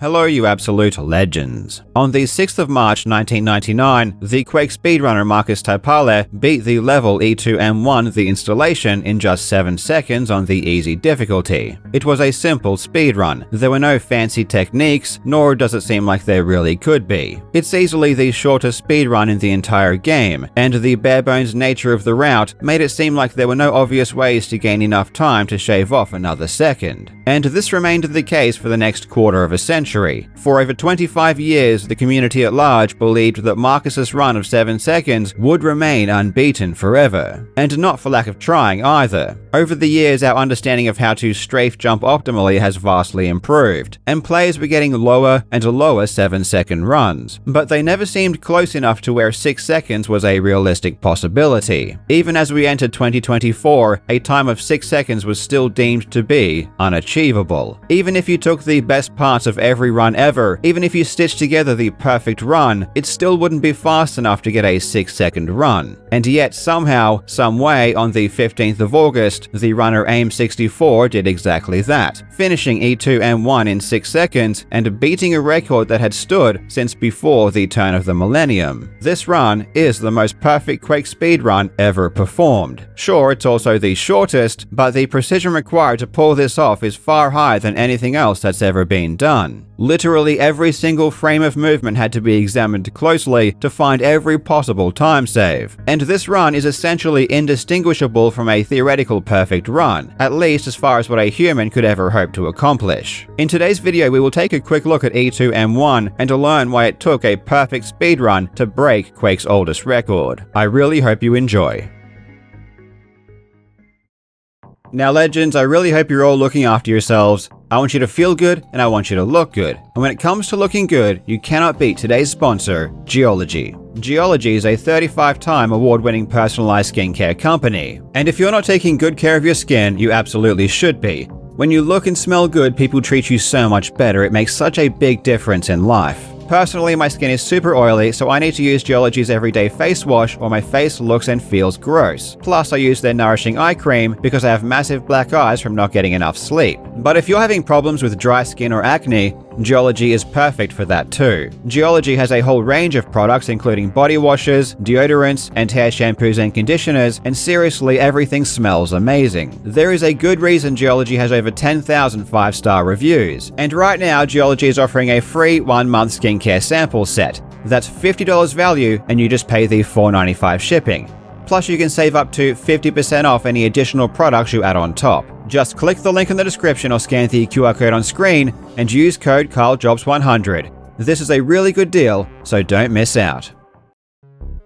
Hello you absolute legends. On the 6th of March 1999, the Quake speedrunner Marcus Taipale beat the level E2 and won the installation in just 7 seconds on the easy difficulty. It was a simple speedrun. There were no fancy techniques, nor does it seem like there really could be. It's easily the shortest speedrun in the entire game, and the bare-bones nature of the route made it seem like there were no obvious ways to gain enough time to shave off another second. And this remained the case for the next quarter of a century. For over 25 years, the community at large believed that Marcus's run of 7 seconds would remain unbeaten forever. And not for lack of trying either. Over the years, our understanding of how to strafe jump optimally has vastly improved, and players were getting lower and lower 7-second runs. But they never seemed close enough to where 6 seconds was a realistic possibility. Even as we entered 2024, a time of 6 seconds was still deemed to be unachievable. Even if you took the best parts of every run ever, even if you stitched together the perfect run, it still wouldn't be fast enough to get a 6-second run. And yet somehow, someway, on the 15th of August, the runner AIM64 did exactly that, finishing E2 and 1 in 6 seconds and beating a record that had stood since before the turn of the millennium. This run is the most perfect Quake speedrun ever performed. Sure, it's also the shortest, but the precision required to pull this off is far higher than anything else that's ever been done. Literally every single frame of movement had to be examined closely to find every possible time save. And this run is essentially indistinguishable from a theoretical perfect run, at least as far as what a human could ever hope to accomplish. In today's video, we will take a quick look at E2 and 1 and to learn why it took a perfect speedrun to break Quake's oldest record. I really hope you enjoy. Now legends, I really hope you're all looking after yourselves. I want you to feel good and I want you to look good. And when it comes to looking good, you cannot beat today's sponsor, Geology. Geology is a 35-time award-winning personalized skincare company. And if you're not taking good care of your skin, you absolutely should be. When you look and smell good, people treat you so much better. It makes such a big difference in life. Personally, my skin is super oily, so I need to use Geology's everyday face wash or my face looks and feels gross. Plus, I use their nourishing eye cream because I have massive black eyes from not getting enough sleep. But if you're having problems with dry skin or acne, Geology is perfect for that too. Geology has a whole range of products including body washes, deodorants, and hair shampoos and conditioners, and seriously, everything smells amazing. There is a good reason Geology has over 10,000 5-star reviews. And right now, Geology is offering a free 1-month skincare sample set. That's $50 value and you just pay the $4.95 shipping. Plus, you can save up to 50% off any additional products you add on top. Just click the link in the description or scan the QR code on screen and use code CarlJobs100. This is a really good deal, so don't miss out.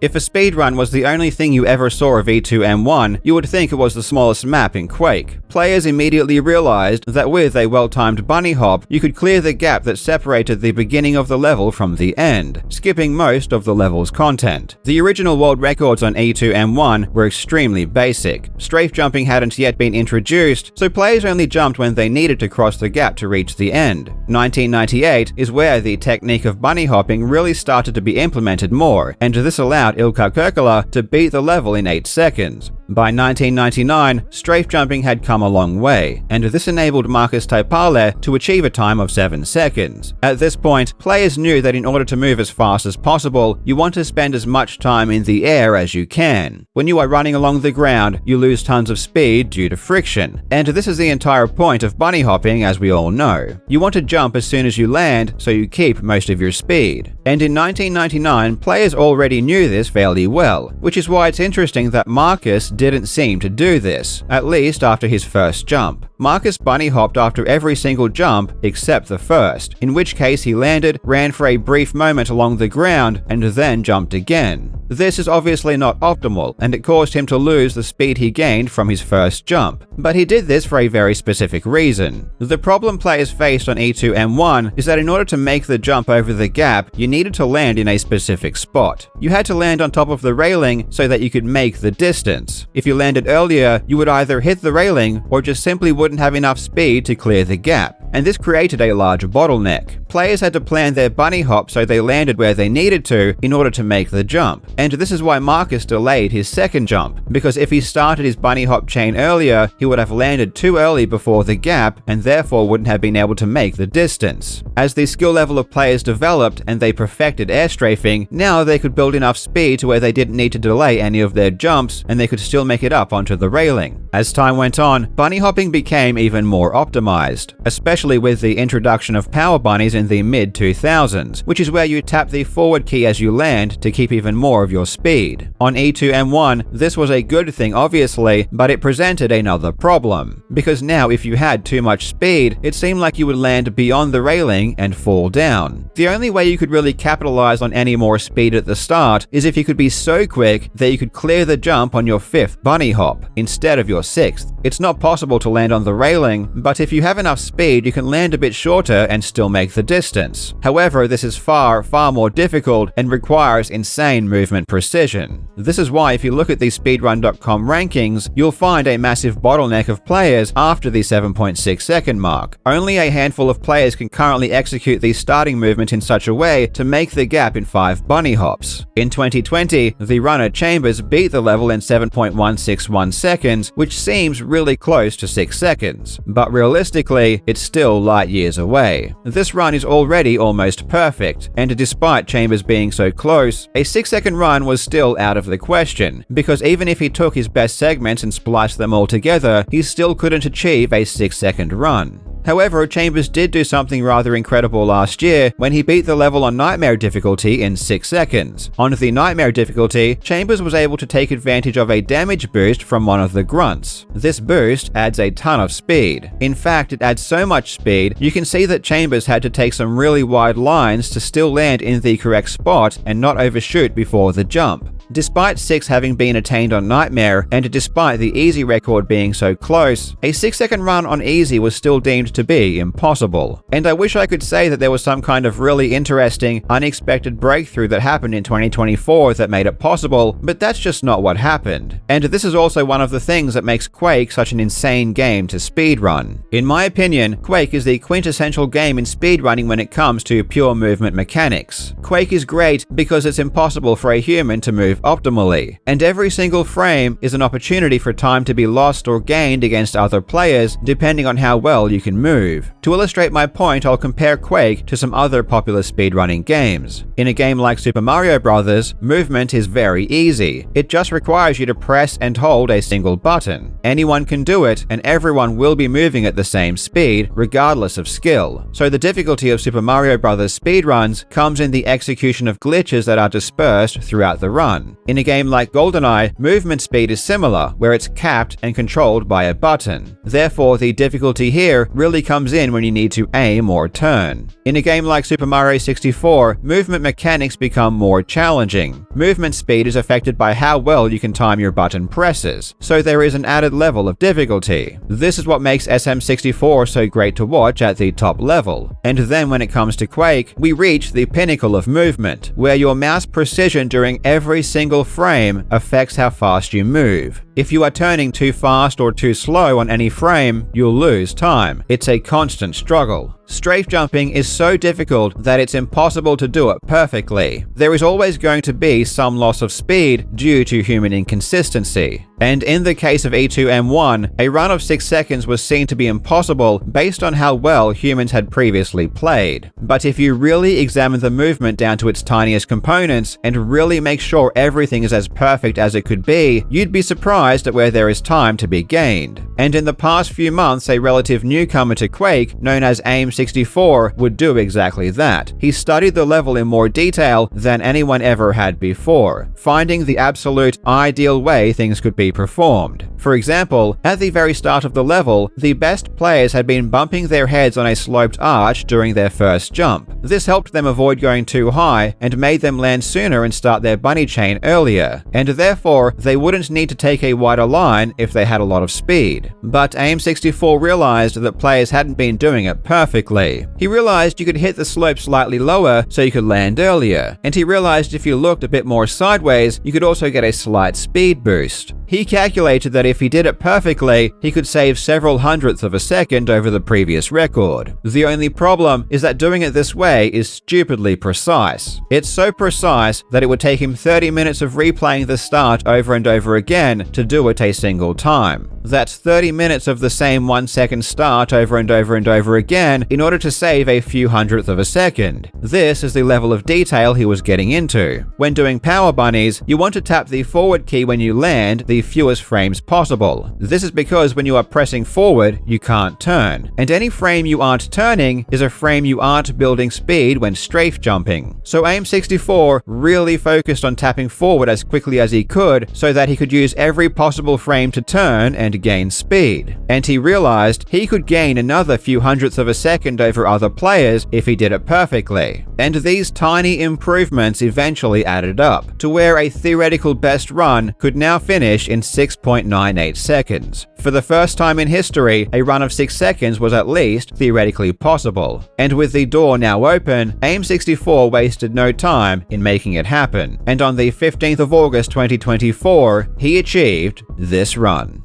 If a speedrun was the only thing you ever saw of E2 and 1, you would think it was the smallest map in Quake. Players immediately realized that with a well-timed bunny hop, you could clear the gap that separated the beginning of the level from the end, skipping most of the level's content. The original world records on E2 and 1 were extremely basic. Strafe jumping hadn't yet been introduced, so players only jumped when they needed to cross the gap to reach the end. 1998 is where the technique of bunny hopping really started to be implemented more, and this allowed Ilkka Kirkkala to beat the level in 8 seconds. By 1999, strafe jumping had come a long way, and this enabled Marcus Taipale to achieve a time of 7 seconds. At this point, players knew that in order to move as fast as possible, you want to spend as much time in the air as you can. When you are running along the ground, you lose tons of speed due to friction, and this is the entire point of bunny hopping, as we all know. You want to jump as soon as you land, so you keep most of your speed. And in 1999, players already knew this fairly well, which is why it's interesting that Marcus didn't seem to do this, at least after his first jump. Marcus bunny hopped after every single jump except the first, in which case he landed, ran for a brief moment along the ground, and then jumped again. This is obviously not optimal, and it caused him to lose the speed he gained from his first jump. But he did this for a very specific reason. The problem players faced on E2 and 1 is that in order to make the jump over the gap, you needed to land in a specific spot. You had to land land on top of the railing so that you could make the distance. If you landed earlier, you would either hit the railing or just simply wouldn't have enough speed to clear the gap, and this created a large bottleneck. Players had to plan their bunny hop so they landed where they needed to in order to make the jump, and this is why Marcus delayed his second jump, because if he started his bunny hop chain earlier, he would have landed too early before the gap and therefore wouldn't have been able to make the distance. As the skill level of players developed and they perfected air strafing, now they could build enough speed to where they didn't need to delay any of their jumps and they could still make it up onto the railing. As time went on, bunny hopping became even more optimized, especially with the introduction of power bunnies in the mid-2000s, which is where you tap the forward key as you land to keep even more of your speed. On E2M1, this was a good thing obviously, but it presented another problem, because now if you had too much speed, it seemed like you would land beyond the railing and fall down. The only way you could really capitalize on any more speed at the start is if you could be so quick that you could clear the jump on your 5th bunny hop instead of your 6th. It's not possible to land on the railing, but if you have enough speed, you can land a bit shorter and still make the distance. However, this is far more difficult and requires insane movement precision. This is why if you look at the speedrun.com rankings, you'll find a massive bottleneck of players after the 7.6 second mark. Only a handful of players can currently execute the starting movement in such a way to make the gap in 5 bunny hops. In 2020, the runner Chambers beat the level in 7.161 seconds, which seems really close to 6 seconds, but realistically, it's still light years away. This run is already almost perfect, and despite Chambers being so close, a 6-second run was still out of the question, because even if he took his best segments and spliced them all together, he still couldn't achieve a 6-second run. However, Chambers did do something rather incredible last year when he beat the level on Nightmare difficulty in 6 seconds. On the Nightmare difficulty, Chambers was able to take advantage of a damage boost from one of the grunts. This boost adds a ton of speed. In fact, it adds so much speed, you can see that Chambers had to take some really wide lines to still land in the correct spot and not overshoot before the jump. Despite 6 having been attained on Nightmare, and despite the Easy record being so close, a 6-second run on Easy was still deemed to be impossible. And I wish I could say that there was some kind of really interesting, unexpected breakthrough that happened in 2024 that made it possible, but that's just not what happened. And this is also one of the things that makes Quake such an insane game to speedrun. In my opinion, Quake is the quintessential game in speedrunning when it comes to pure movement mechanics. Quake is great because it's impossible for a human to move optimally, and every single frame is an opportunity for time to be lost or gained against other players depending on how well you can move. To illustrate my point, I'll compare Quake to some other popular speedrunning games. In a game like Super Mario Bros., movement is very easy. It just requires you to press and hold a single button. Anyone can do it, and everyone will be moving at the same speed, regardless of skill. So the difficulty of Super Mario Bros. Speedruns comes in the execution of glitches that are dispersed throughout the run. In a game like GoldenEye, movement speed is similar, where it's capped and controlled by a button. Therefore, the difficulty here really comes in when you need to aim or turn. In a game like Super Mario 64, movement mechanics become more challenging. Movement speed is affected by how well you can time your button presses, so there is an added level of difficulty. This is what makes SM64 so great to watch at the top level. And then when it comes to Quake, we reach the pinnacle of movement, where your mouse precision during every single frame affects how fast you move. If you are turning too fast or too slow on any frame, you'll lose time. It's a constant struggle. Strafe jumping is so difficult that it's impossible to do it perfectly. There is always going to be some loss of speed due to human inconsistency. And in the case of E2M1, a run of 6 seconds was seen to be impossible based on how well humans had previously played. But if you really examine the movement down to its tiniest components and really make sure everything is as perfect as it could be, you'd be surprised at where there is time to be gained. And in the past few months, a relative newcomer to Quake, known as AIM64, would do exactly that. He studied the level in more detail than anyone ever had before, finding the absolute ideal way things could be performed. For example, at the very start of the level, the best players had been bumping their heads on a sloped arch during their first jump. This helped them avoid going too high and made them land sooner and start their bunny chain earlier, and therefore they wouldn't need to take a wider line if they had a lot of speed. But AIM64 realized that players hadn't been doing it perfectly. perfectly. He realized you could hit the slope slightly lower so you could land earlier, and he realized if you looked a bit more sideways, you could also get a slight speed boost. He calculated that if he did it perfectly, he could save several hundredths of a second over the previous record. The only problem is that doing it this way is stupidly precise. It's so precise that it would take him 30 minutes of replaying the start over and over again to do it a single time. That's 30 minutes of the same 1 second start over and over and over again in order to save a few hundredths of a second. This is the level of detail he was getting into. When doing power bunnies, you want to tap the forward key when you land the fewest frames possible. This is because when you are pressing forward, you can't turn. And any frame you aren't turning is a frame you aren't building speed when strafe jumping. So AIM64 really focused on tapping forward as quickly as he could so that he could use every possible frame to turn and gain speed. And he realized he could gain another few hundredths of a second over other players if he did it perfectly. And these tiny improvements eventually added up to where a theoretical best run could now finish in 6.98 seconds. For the first time in history, a run of 6 seconds was at least theoretically possible. And with the door now open, AIM64 wasted no time in making it happen. And on the 15th of August 2024, he achieved this run.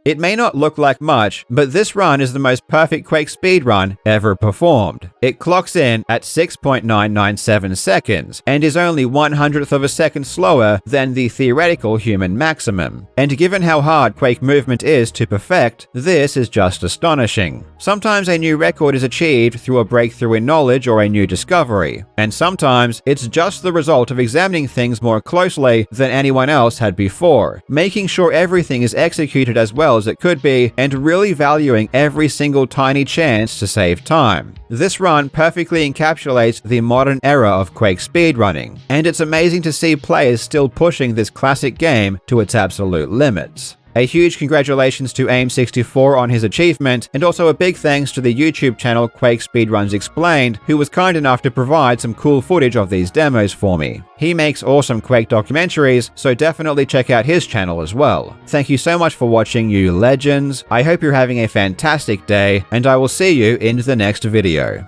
It may not look like much, but this run is the most perfect Quake speedrun ever performed. It clocks in at 6.997 seconds and is only 1/100th of a second slower than the theoretical human maximum. And given how hard Quake movement is to perfect, this is just astonishing. Sometimes a new record is achieved through a breakthrough in knowledge or a new discovery, and sometimes it's just the result of examining things more closely than anyone else had before, making sure everything is executed as well as it could be, and really valuing every single tiny chance to save time. This run perfectly encapsulates the modern era of Quake speedrunning, and it's amazing to see players still pushing this classic game to its absolute limits. A huge congratulations to AIM64 on his achievement, and also a big thanks to the YouTube channel Quake Speedruns Explained, who was kind enough to provide some cool footage of these demos for me. He makes awesome Quake documentaries, so definitely check out his channel as well. Thank you so much for watching, you legends. I hope you're having a fantastic day, and I will see you in the next video.